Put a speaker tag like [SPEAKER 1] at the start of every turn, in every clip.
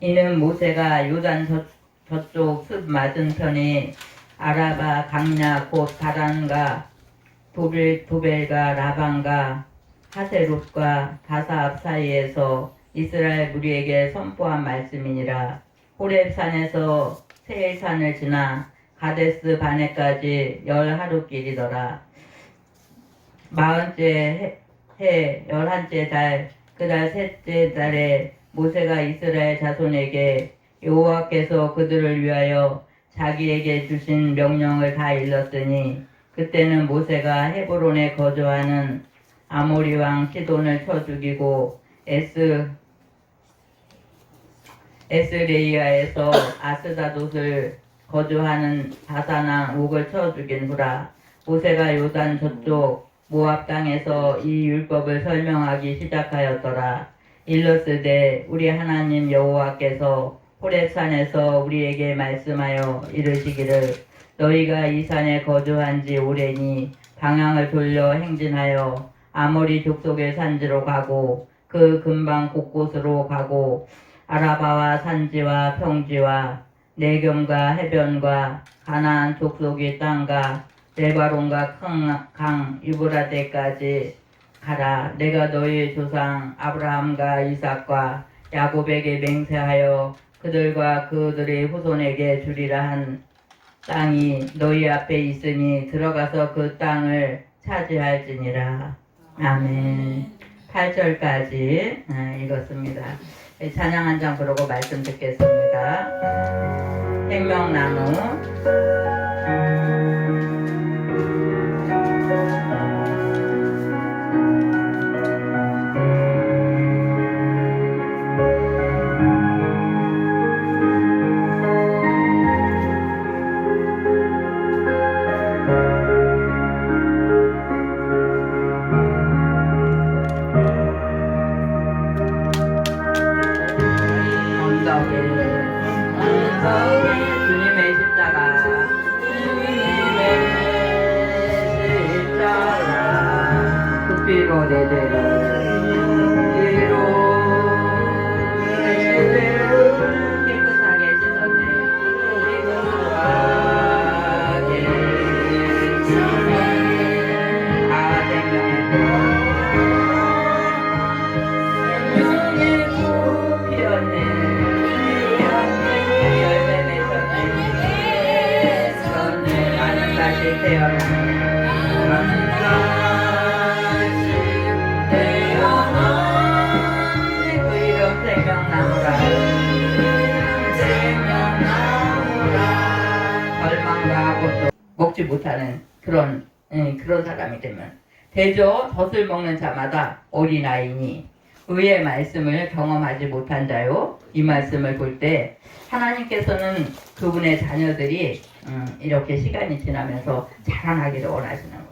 [SPEAKER 1] 이는 모세가 요단 저쪽 숲 맞은편에 아라바 강야 곧 바란과 도벨과 라반과 하세롯과 다사압 사이에서 이스라엘 무리에게 선포한 말씀이니라. 호렙산에서 세일산을 지나 가데스 바네까지 10하루길이더라. 40째 해 11째 달 그달 셋째 달에 모세가 이스라엘 자손에게 여호와께서 그들을 위하여 자기에게 주신 명령을 다 일렀으니 그때는 모세가 헤브론에 거주하는 아모리 왕 시돈을 쳐 죽이고 에스레이아에서 아스다돗을 거주하는 바사나 옥을 쳐 죽인 후라. 모세가 요단 저쪽 모압 땅에서 이 율법을 설명하기 시작하였더라. 일러스되 우리 하나님 여호와께서 호렙산에서 우리에게 말씀하여 이르시기를 너희가 이 산에 거주한 지 오래니 방향을 돌려 행진하여 아모리 족속의 산지로 가고 그 근방 곳곳으로 가고 아라바와 산지와 평지와 내경과 해변과 가나안 족속의 땅과 레바론과 큰 강 유브라데까지 가라. 내가 너희 조상 아브라함과 이삭과 야곱에게 맹세하여 그들과 그들의 후손에게 주리라 한 땅이 너희 앞에 있으니 들어가서 그 땅을 차지할지니라. 아멘. 8절까지 읽었습니다. 찬양 한 장 부르고 말씀 듣겠습니다. 생명나무 주님의 십자가 부피로 내 죄를 깨끗하게 씻었네. 아 생명의 꽃 피었네. 태어나 그 이름 생명나무라 절망과 고통 먹지 못하는 그런 사람이 되면 대저 젖을 먹는 자마다 어린아이니 의의 말씀을 경험하지 못한 자요. 이 말씀을 볼 때 하나님께서는 그분의 자녀들이 이렇게 시간이 지나면서 자라나기를 원하시는 거예요.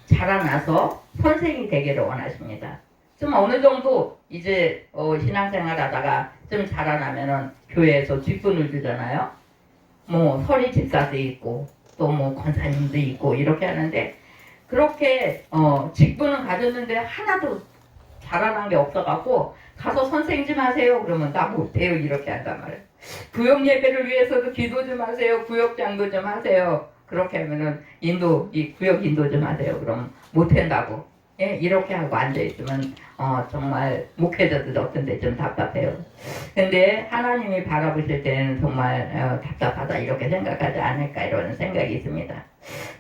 [SPEAKER 1] 자라나서 선생이 되기를 원하십니다. 좀 어느 정도 이제 신앙생활 하다가 좀 자라나면은 교회에서 직분을 주잖아요. 뭐 서리 집사도 있고 또 뭐 권사님도 있고 이렇게 하는데 그렇게 직분은 가졌는데 하나도 자라난 게 없어갖고 가서 선생 좀 하세요. 그러면 나 못해요. 이렇게 한단 말이에요. 구역 예배를 위해서도 기도 좀 하세요. 구역장도 좀 하세요. 그렇게 하면은 이 구역 인도 좀 하세요. 그럼 못한다고. 예? 이렇게 하고 앉아있으면 정말 목회자들 어떤데 좀 답답해요. 근데 하나님이 바라보실 때는 정말 답답하다 이렇게 생각하지 않을까 이런 생각이 있습니다.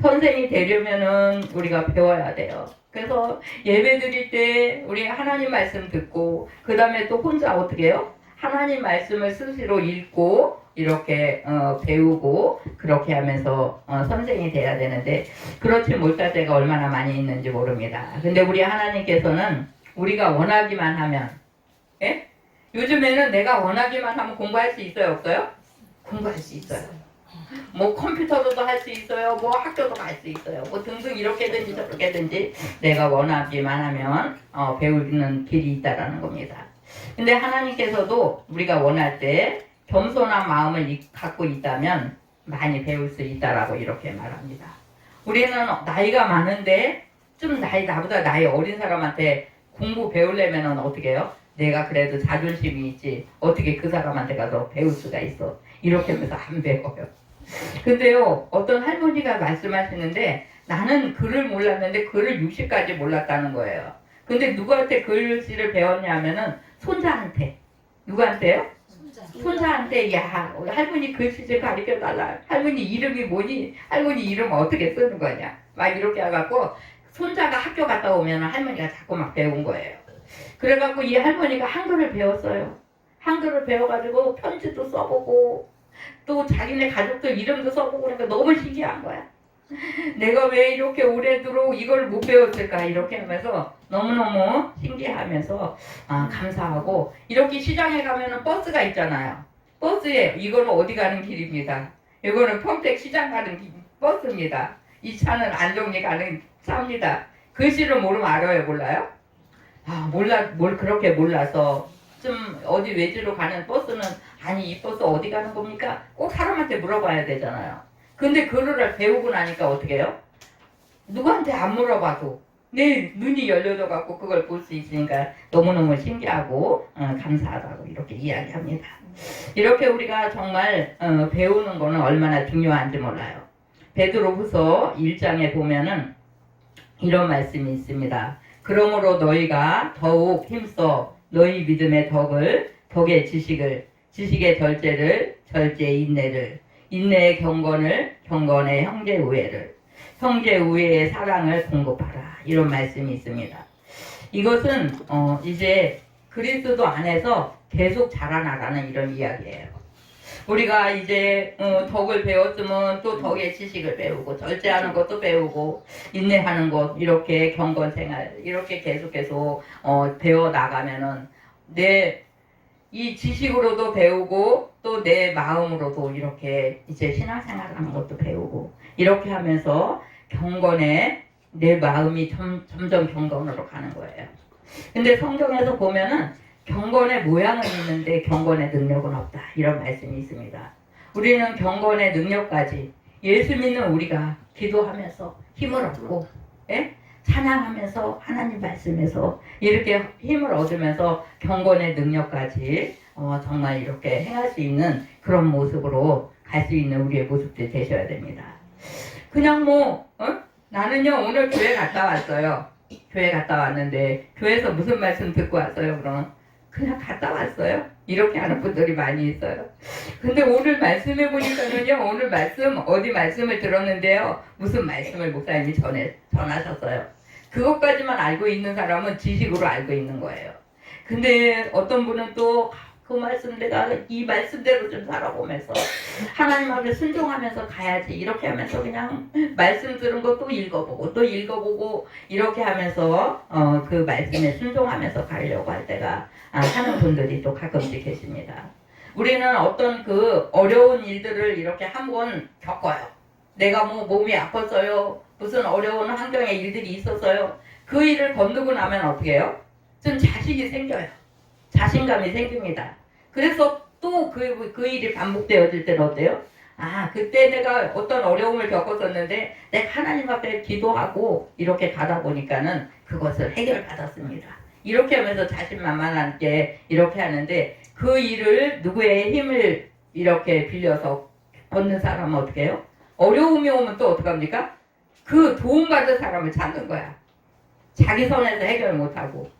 [SPEAKER 1] 선생이 되려면은 우리가 배워야 돼요. 그래서 예배 드릴 때 우리 하나님 말씀 듣고 그 다음에 또 혼자 어떻게 해요? 하나님 말씀을 스스로 읽고 이렇게 배우고 그렇게 하면서 선생이 돼야 되는데 그렇지 못할 때가 얼마나 많이 있는지 모릅니다. 근데 우리 하나님께서는 우리가 원하기만 하면 예? 요즘에는 내가 원하기만 하면 공부할 수 있어요? 없어요? 공부할 수 있어요. 뭐 컴퓨터로도 할 수 있어요. 뭐 학교도 갈 수 있어요. 뭐 등등 이렇게든지 저렇게든지 내가 원하기만 하면 배우는 길이 있다라는 겁니다. 근데 하나님께서도 우리가 원할 때 겸손한 마음을 갖고 있다면 많이 배울 수 있다라고 이렇게 말합니다. 우리는 나이가 많은데 좀 나보다 나이 어린 사람한테 공부 배우려면 어떻게 해요? 내가 그래도 자존심이 있지 어떻게 그 사람한테 가서 배울 수가 있어. 이렇게 하면서 안 배워요. 근데요 어떤 할머니가 말씀하시는데 나는 글을 몰랐는데 글을 60까지 몰랐다는 거예요. 근데 누구한테 글씨를 배웠냐면은 손자한테. 누구한테요? 손자한테 야 할머니 글씨 좀 가르쳐 달라. 할머니 이름이 뭐니? 할머니 이름 어떻게 쓰는 거냐? 막 이렇게 해갖고 손자가 학교 갔다 오면 할머니가 자꾸 막 배운 거예요. 그래갖고 이 할머니가 한글을 배웠어요. 한글을 배워가지고 편지도 써보고 또 자기네 가족들 이름도 써보고 그러니까 너무 신기한 거야. 내가 왜 이렇게 오래도록 이걸 못 배웠을까 이렇게 하면서 너무너무 신기하면서 감사하고 이렇게 시장에 가면은 버스가 있잖아요. 버스에 이거는 어디 가는 길입니다. 이거는 평택 시장 가는 버스입니다. 이 차는 안정리 가는 차입니다. 글씨를 모르면 알아요 몰라요? 뭘 그렇게 몰라서 좀 어디 외지로 가는 버스는 아니 이 버스 어디 가는 겁니까? 꼭 사람한테 물어봐야 되잖아요. 근데 그거를 배우고 나니까 어떻게 해요? 누구한테 안 물어봐도 내 눈이 열려져 갖고 그걸 볼 수 있으니까 너무너무 신기하고 감사하다고 이렇게 이야기합니다. 이렇게 우리가 정말 배우는 거는 얼마나 중요한지 몰라요. 베드로후서 1장에 보면은 이런 말씀이 있습니다. 그러므로 너희가 더욱 힘써 너희 믿음의 덕의 지식을, 지식의 절제를, 절제의 인내를, 인내의 경건을, 경건의 형제 우애를, 형제 우애의 사랑을 공급하라. 이런 말씀이 있습니다. 이것은 이제 그리스도 안에서 계속 자라나가는 이런 이야기예요. 우리가 이제 덕을 배웠으면 또 덕의 지식을 배우고 절제하는 것도 배우고 인내하는 것 이렇게 경건생활 이렇게 계속 배워 나가면은 내 이 지식으로도 배우고 또 내 마음으로도 이렇게 이제 신앙생활하는 것도 배우고 이렇게 하면서 경건에 내 마음이 점점 경건으로 가는 거예요. 근데 성경에서 보면은 경건의 모양은 있는데 경건의 능력은 없다. 이런 말씀이 있습니다. 우리는 경건의 능력까지 예수 믿는 우리가 기도하면서 힘을 얻고 찬양하면서 하나님 말씀에서 이렇게 힘을 얻으면서 경건의 능력까지 정말 이렇게 행할 수 있는 그런 모습으로 갈 수 있는 우리의 모습들이 되셔야 됩니다. 그냥 나는요 오늘 교회 갔다 왔어요. 교회 갔다 왔는데 교회에서 무슨 말씀 듣고 왔어요? 그럼 그냥 갔다 왔어요. 이렇게 하는 분들이 많이 있어요. 근데 오늘 말씀해 보니까는요 오늘 어디 말씀을 들었는데요 무슨 말씀을 목사님이 전하셨어요. 그것까지만 알고 있는 사람은 지식으로 알고 있는 거예요. 근데 어떤 분은 또 그 말씀 내가 이 말씀대로 좀 살아보면서 하나님 앞에 순종하면서 가야지 이렇게 하면서 그냥 말씀 들은 거 또 읽어보고 이렇게 하면서 그 말씀에 순종하면서 가려고 할 때가 하는 분들이 또 가끔씩 계십니다. 우리는 어떤 그 어려운 일들을 이렇게 한번 겪어요. 내가 몸이 아팠어요. 무슨 어려운 환경에 일들이 있었어요. 그 일을 건너고 나면 어떻게 해요? 좀 자신이 생겨요. 자신감이 생깁니다. 그래서 또 그 일이 반복되어질 때는 어때요? 그때 내가 어떤 어려움을 겪었었는데 내가 하나님 앞에 기도하고 이렇게 가다 보니까는 그것을 해결받았습니다. 이렇게 하면서 자신만만하게 이렇게 하는데 그 일을 누구의 힘을 이렇게 빌려서 얻는 사람은 어떻게 해요? 어려움이 오면 또 어떡합니까? 그 도움받은 사람을 찾는 거야. 자기 손에서 해결 못하고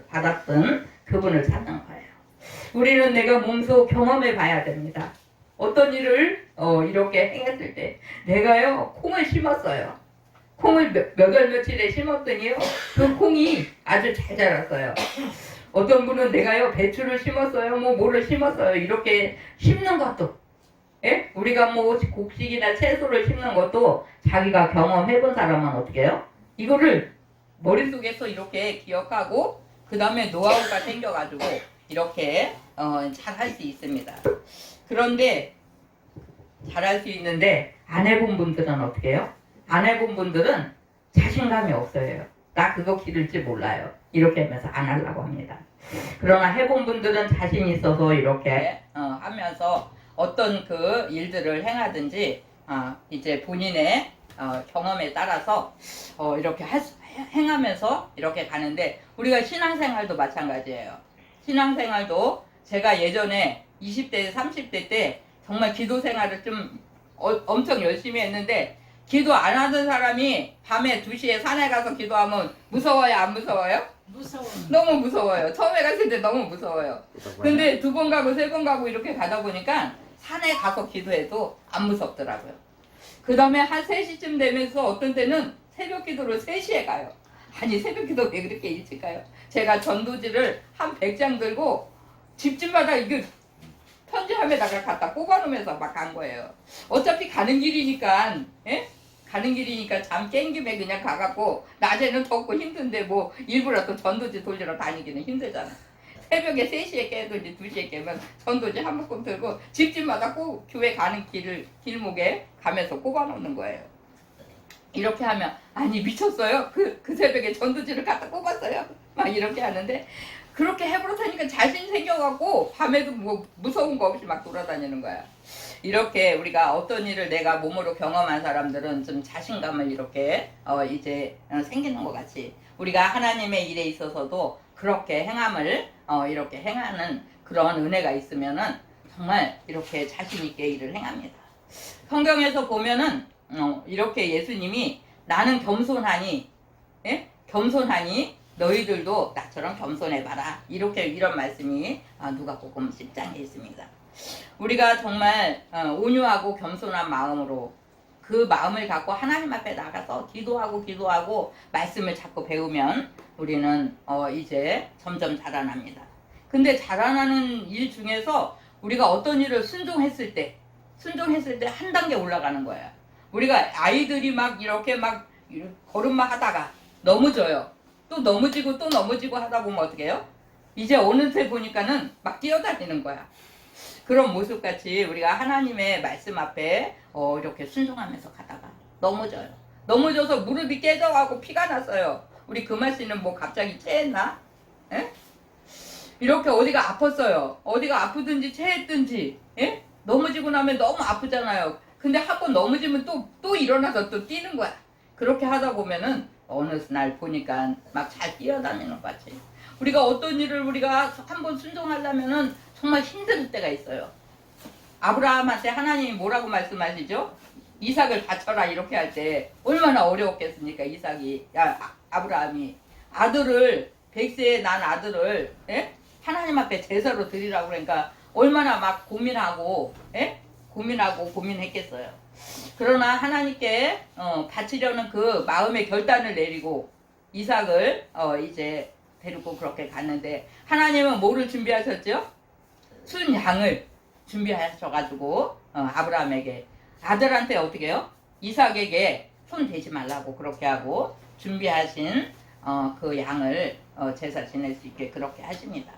[SPEAKER 1] 받았던 그분을 찾는 거예요. 우리는 내가 몸소 경험해 봐야 됩니다. 어떤 일을 이렇게 행했을 때 내가요 콩을 심었어요. 콩을 몇 월 며칠에 심었더니요 그 콩이 아주 잘 자랐어요. 어떤 분은 내가요 배추를 심었어요. 뭐를 심었어요. 이렇게 심는 것도 우리가 곡식이나 채소를 심는 것도 자기가 경험해 본 사람은 어떻게 해요? 이거를 머릿속에서 이렇게 기억하고 그 다음에 노하우가 생겨가지고 이렇게 잘 할 수 있습니다. 그런데 잘 할 수 있는데 안 해본 분들은 어떻게 해요? 안 해본 분들은 자신감이 없어요. 나 그거 기를지 몰라요. 이렇게 하면서 안 하려고 합니다. 그러나 해본 분들은 자신 있어서 이렇게 하면서 어떤 그 일들을 행하든지 이제 본인의 경험에 따라서 이렇게 행하면서 이렇게 가는데 우리가 신앙생활도 마찬가지예요. 신앙생활도 제가 예전에 20대, 30대 때 정말 기도 생활을 좀 엄청 열심히 했는데 기도 안 하던 사람이 밤에 2시에 산에 가서 기도하면 무서워요? 안 무서워요?
[SPEAKER 2] 무서워.
[SPEAKER 1] 너무 무서워요. 처음에 갔을 때 너무 무서워요. 근데 2번 가고 3번 가고 이렇게 가다 보니까 산에 가서 기도해도 안 무섭더라고요. 그 다음에 한 3시쯤 되면서 어떤 때는 새벽 기도를 3시에 가요. 아니 새벽 기도 왜 그렇게 일찍 가요? 제가 전도지를 한 100장 들고 집집마다 이거 편지함에다가 갖다 꼽아놓으면서 막 간 거예요. 어차피 가는 길이니까, 예? 가는 길이니까 잠 깬 김에 그냥 가갖고 낮에는 덥고 힘든데 뭐 일부러 또 전도지 돌리러 다니기는 힘들잖아. 새벽에 3시에 깨든지 2시에 깨면 전도지 한 묶음 들고 집집마다 꼭 교회 가는 길목에 가면서 꼽아놓는 거예요. 이렇게 하면 아니 미쳤어요? 그 새벽에 전도지를 갖다 꼽았어요? 막 이렇게 하는데 그렇게 해버릇하니까 자신 생겨갖고 밤에도 뭐 무서운 거 없이 막 돌아다니는 거야. 이렇게 우리가 어떤 일을 내가 몸으로 경험한 사람들은 좀 자신감을 이렇게 이제 생기는 것 같이 우리가 하나님의 일에 있어서도 그렇게 행함을 이렇게 행하는 그런 은혜가 있으면은 정말 이렇게 자신 있게 일을 행합니다. 성경에서 보면은 이렇게 예수님이 나는 겸손하니, 예? 겸손하니 너희들도 나처럼 겸손해봐라. 이런 말씀이 누가복음 10장에 있습니다. 우리가 정말 온유하고 겸손한 마음으로 그 마음을 갖고 하나님 앞에 나가서 기도하고 말씀을 자꾸 배우면 우리는 이제 점점 자라납니다. 근데 자라나는 일 중에서 우리가 어떤 일을 순종했을 때 한 단계 올라가는 거예요. 우리가 아이들이 막 이렇게 막 걸음마 하다가 넘어져요. 또 넘어지고 하다 보면 어떻게 해요? 이제 어느새 보니까는 막 뛰어다니는 거야. 그런 모습같이 우리가 하나님의 말씀 앞에 이렇게 순종하면서 가다가 넘어져요. 넘어져서 무릎이 깨져가고 피가 났어요. 우리 금아 씨는 뭐 갑자기 체했나? 에? 이렇게 어디가 아팠어요. 어디가 아프든지 체했든지, 에? 넘어지고 나면 너무 아프잖아요. 근데 한 번 넘어지면 또 일어나서 또 뛰는 거야. 그렇게 하다 보면은 어느 날 보니까 막 잘 뛰어다니는 것 같이. 우리가 어떤 일을 우리가 한번 순종하려면은 정말 힘들 때가 있어요. 아브라함한테 하나님이 뭐라고 말씀하시죠? 이삭을 바쳐라 이렇게 할 때 얼마나 어려웠겠습니까? 아브라함이 아들을 100세에 난 아들을 하나님 앞에 제사로 드리라고 그러니까 얼마나 막 고민하고 고민했겠어요. 그러나 하나님께 바치려는 그 마음의 결단을 내리고 이삭을 이제 데리고 그렇게 갔는데 하나님은 뭐를 준비하셨죠? 순양을 준비하셔가지고 아브라함에게 아들한테 어떻게 해요? 이삭에게 손 대지 말라고 그렇게 하고 준비하신 그 양을 제사 지낼 수 있게 그렇게 하십니다.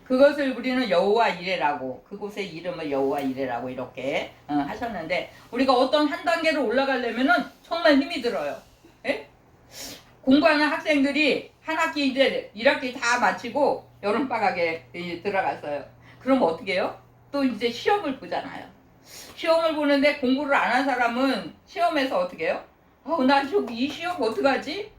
[SPEAKER 1] 그것을 우리는 여호와 이레라고 그곳의 이름을 여호와 이레라고 이렇게 하셨는데 우리가 어떤 한 단계로 올라가려면은 정말 힘이 들어요. 에? 공부하는 학생들이 한 학기 이제 1학기 다 마치고 여름방학에 들어갔어요. 그럼 어떻게 해요? 또 이제 시험을 보잖아요. 시험을 보는데 공부를 안 한 사람은 시험에서 어떻게 해요? 나 이 시험 어떡하지?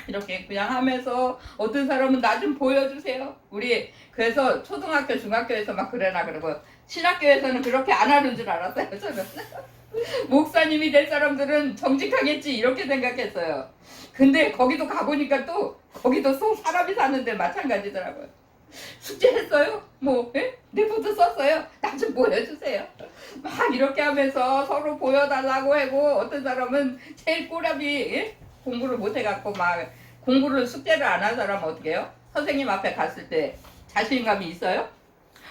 [SPEAKER 1] 이렇게 그냥 하면서 어떤 사람은 나 좀 보여주세요. 우리 그래서 초등학교 중학교에서 막 그러나 그러고 신학교에서는 그렇게 안 하는 줄 알았어요. 저는 목사님이 될 사람들은 정직하겠지 이렇게 생각했어요. 근데 거기도 가보니까 또 거기도 사람이 사는데 마찬가지더라고요. 숙제했어요? 뭐 리포트 썼어요? 나 좀 보여주세요. 막 이렇게 하면서 서로 보여달라고 하고 어떤 사람은 제일 꼬라비 공부를 못해갖고 막 공부를 숙제를 안 한 사람은 어떻게 해요? 선생님 앞에 갔을 때 자신감이 있어요?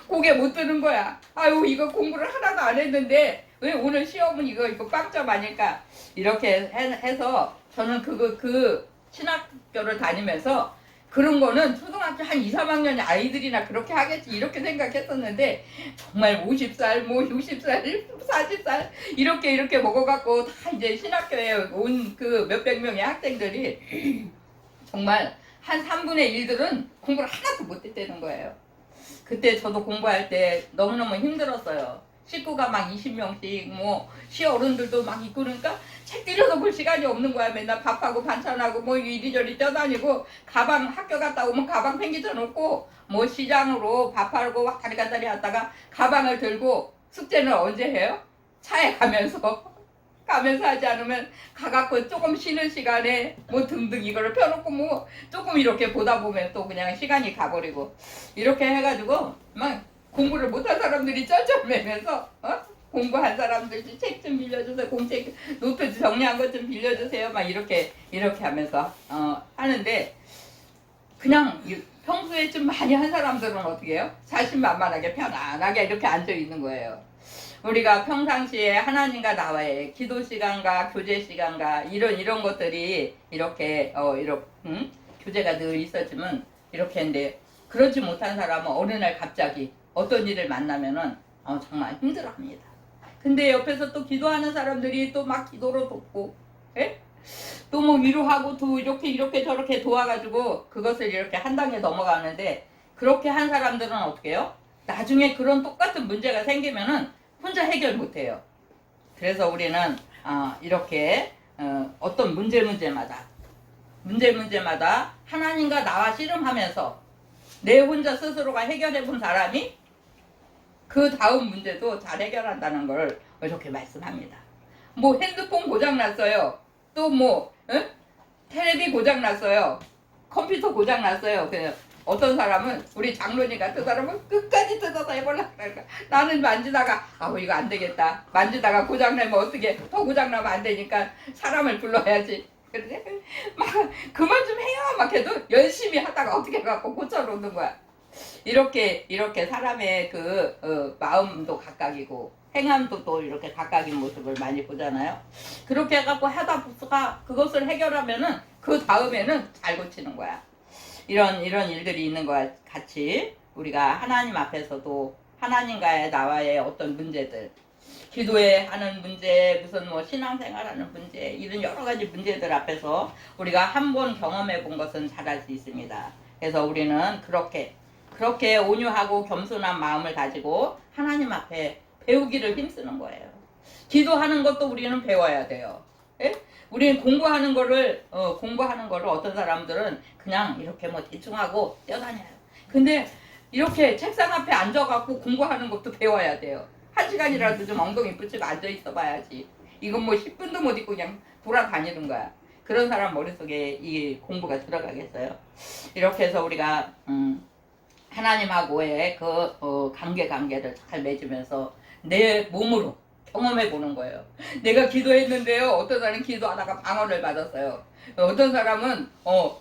[SPEAKER 1] 고개 못 드는 거야. 아유 이거 공부를 하나도 안 했는데 왜 오늘 시험은 이거 빵점 아닐까? 이렇게 해서 저는 그 신학교를 다니면서 그런 거는 초등학교 한 2, 3학년 아이들이나 그렇게 하겠지 이렇게 생각했었는데 정말 50살, 뭐 60살, 40살 이렇게 먹어갖고 다 이제 신학교에 온 그 몇백 명의 학생들이 정말 한 3분의 1들은 공부를 하나도 못했다는 거예요. 그때 저도 공부할 때 너무너무 힘들었어요. 식구가 막 20명씩 뭐 시어른들도 막 있고 그러니까 책 들여다 볼 시간이 없는 거야. 맨날 밥하고 반찬하고 뭐 이리저리 뛰어다니고 가방 학교 갔다 오면 가방 팽개쳐 놓고 뭐 시장으로 밥하고 왔다리 갔다리 하다가 가방을 들고 숙제는 언제 해요? 차에 가면서 하지 않으면 가갖고 조금 쉬는 시간에 뭐 등등 이거를 펴놓고 뭐 조금 이렇게 보다 보면 또 그냥 시간이 가버리고 이렇게 해가지고 막 공부를 못한 사람들이 쩔쩔매면서 공부한 사람들 책 좀 빌려주세요. 공책 노트 정리한 것 좀 빌려주세요. 막 이렇게 하면서 하는데 그냥 평소에 좀 많이 한 사람들은 어떻게 해요? 자신만만하게 편안하게 이렇게 앉아 있는 거예요. 우리가 평상시에 하나님과 나와의 기도 시간과 교제 시간과 이런 것들이 이렇게 교제가 늘 있었지만 이렇게 했는데 그렇지 못한 사람은 어느 날 갑자기 어떤 일을 만나면은 정말 힘들어합니다. 근데 옆에서 또 기도하는 사람들이 또 막 기도로 돕고, 또 뭐 위로하고 또 이렇게 저렇게 도와가지고 그것을 이렇게 한 단계 넘어가는데 그렇게 한 사람들은 어떻게 해요? 나중에 그런 똑같은 문제가 생기면은 혼자 해결 못해요. 그래서 우리는 이렇게 어떤 문제마다 하나님과 나와 씨름하면서 내 혼자 스스로가 해결해 본 사람이 그 다음 문제도 잘 해결한다는 걸 이렇게 말씀합니다. 뭐 핸드폰 고장 났어요. 또 뭐 텔레비 고장 났어요. 컴퓨터 고장 났어요. 어떤 사람은 우리 장로님 같은 사람은 끝까지 뜯어서 해보려고 그러니까 나는 만지다가 이거 안 되겠다. 만지다가 고장나면 어떻게 더 고장나면 안 되니까 사람을 불러야지. 그래 막 그만 좀 해요. 막 해도 열심히 하다가 어떻게 갖고 고쳐놓는 거야. 이렇게 사람의 마음도 각각이고 행함도 또 이렇게 각각인 모습을 많이 보잖아요. 그렇게 해갖고 하다 보다가 그것을 해결하면은 그 다음에는 잘 고치는 거야. 이런 일들이 있는 것 같이 우리가 하나님 앞에서도 하나님과의 나와의 어떤 문제들, 기도에 하는 문제, 무슨 뭐 신앙생활하는 문제, 이런 여러 가지 문제들 앞에서 우리가 한번 경험해 본 것은 잘할 수 있습니다. 그래서 우리는 그렇게 온유하고 겸손한 마음을 가지고 하나님 앞에 배우기를 힘쓰는 거예요. 기도하는 것도 우리는 배워야 돼요. 우리는 공부하는 거를 어떤 사람들은 그냥 이렇게 뭐 대충 하고 뛰어다녀요. 근데 이렇게 책상 앞에 앉아갖고 공부하는 것도 배워야 돼요. 1시간이라도 좀 엉덩이 붙이고 앉아있어 봐야지. 이건 뭐 10분도 못 있고 그냥 돌아다니는 거야. 그런 사람 머릿속에 이 공부가 들어가겠어요. 이렇게 해서 우리가 하나님하고의 관계를 잘 맺으면서 내 몸으로 경험해 보는 거예요. 내가 기도했는데요. 어떤 사람은 기도하다가 방언을 받았어요. 어떤 사람은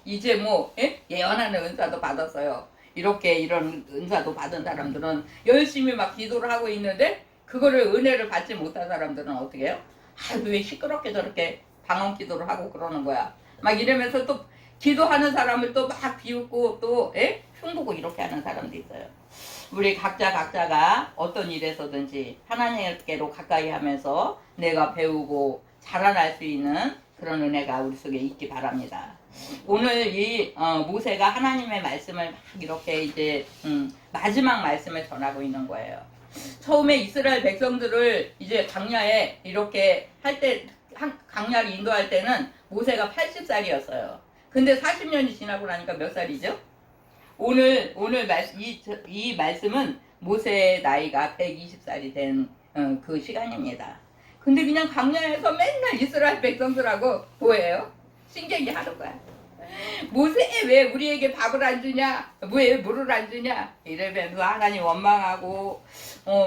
[SPEAKER 1] 이제 뭐 예언하는 은사도 받았어요. 이런 은사도 받은 사람들은 열심히 막 기도를 하고 있는데 그거를 은혜를 받지 못한 사람들은 어떻게 해요? 왜 시끄럽게 저렇게 방언 기도를 하고 그러는 거야. 막 이러면서 또 기도하는 사람을 또 막 비웃고 또 흉보고 이렇게 하는 사람도 있어요. 우리 각자가 어떤 일에서든지 하나님께로 가까이 하면서 내가 배우고 자라날 수 있는 그런 은혜가 우리 속에 있기 바랍니다. 오늘 이 모세가 하나님의 말씀을 막 이렇게 이제 마지막 말씀을 전하고 있는 거예요. 처음에 이스라엘 백성들을 이제 광야에 이렇게 할 때 광야를 인도할 때는 모세가 80살이었어요. 근데 40년이 지나고 나니까 몇 살이죠? 오늘 이 말씀은 모세의 나이가 120살이 된 그 시간입니다. 근데 그냥 광야에서 맨날 이스라엘 백성들하고 뭐예요? 신경이 하는 거야. 모세 왜 우리에게 밥을 안 주냐? 왜 물을 안 주냐? 이러면서 하나님 원망하고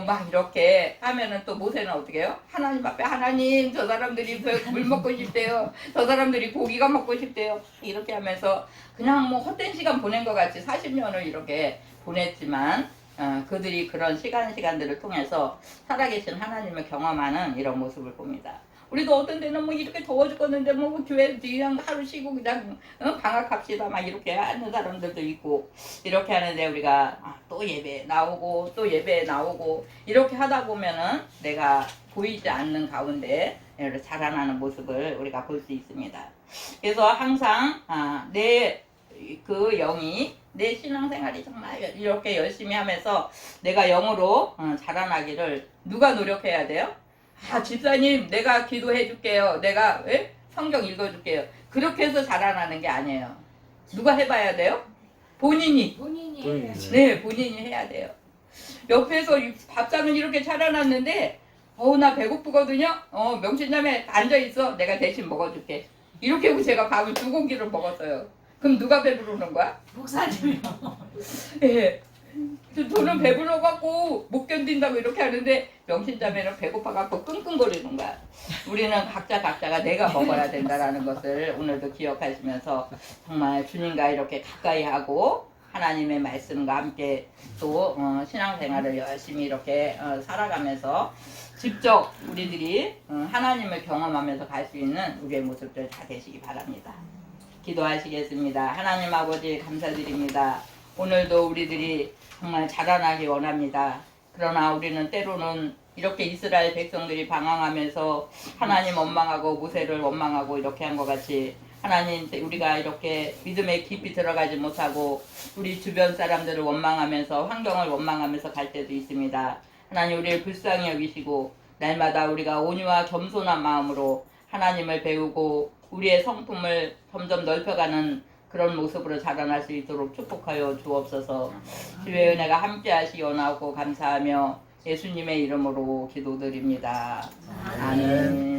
[SPEAKER 1] 막 이렇게 하면은 또 모세는 어떻게 해요? 하나님 앞에 하나님 저 사람들이 물 먹고 싶대요. 저 사람들이 고기가 먹고 싶대요. 이렇게 하면서 그냥 뭐 헛된 시간 보낸 것 같이 40년을 이렇게 보냈지만 그들이 그런 시간들을 통해서 살아계신 하나님을 경험하는 이런 모습을 봅니다. 우리도 어떤 데는 뭐 이렇게 더워 죽겠는데 뭐 교회 그냥 하루 쉬고 그냥 방학합시다 막 이렇게 하는 사람들도 있고 이렇게 하는데 우리가 또 예배에 나오고 또 예배에 나오고 이렇게 하다 보면은 내가 보이지 않는 가운데 자라나는 모습을 우리가 볼 수 있습니다. 그래서 항상 내 그 영이 내 신앙생활이 정말 이렇게 열심히 하면서 내가 영으로 자라나기를 누가 노력해야 돼요? 아, 집사님 내가 기도해 줄게요. 내가 성경 읽어줄게요. 그렇게 해서 자라나는 게 아니에요. 누가 해봐야 돼요? 본인이.
[SPEAKER 2] 해야지.
[SPEAKER 1] 네, 본인이 해야 돼요. 옆에서 밥상은 이렇게 차려놨는데 나 배고프거든요. 명신남에 앉아있어. 내가 대신 먹어줄게. 이렇게 하고 제가 밥을 2공기를 먹었어요. 그럼 누가 배부르는 거야?
[SPEAKER 2] 목사님이요.
[SPEAKER 1] 예. 저는 배불러갖고 못 견딘다고 이렇게 하는데 명신자매는 배고파갖고 끙끙거리는 거야. 우리는 각자가 내가 먹어야 된다라는 것을 오늘도 기억하시면서 정말 주님과 이렇게 가까이 하고 하나님의 말씀과 함께 또 신앙생활을 열심히 이렇게 살아가면서 직접 우리들이 하나님을 경험하면서 갈 수 있는 우리의 모습들 다 되시기 바랍니다. 기도하시겠습니다. 하나님 아버지 감사드립니다. 오늘도 우리들이 정말 자라나기 원합니다. 그러나 우리는 때로는 이렇게 이스라엘 백성들이 방황하면서 하나님 원망하고 모세를 원망하고 이렇게 한 것 같이 하나님 우리가 이렇게 믿음에 깊이 들어가지 못하고 우리 주변 사람들을 원망하면서 환경을 원망하면서 갈 때도 있습니다. 하나님 우리를 불쌍히 여기시고 날마다 우리가 온유와 겸손한 마음으로 하나님을 배우고 우리의 성품을 점점 넓혀가는 그런 모습으로 자라날 수 있도록 축복하여 주옵소서. 주의 은혜가 함께 하시오나고 감사하며 예수님의 이름으로 기도드립니다. 아멘.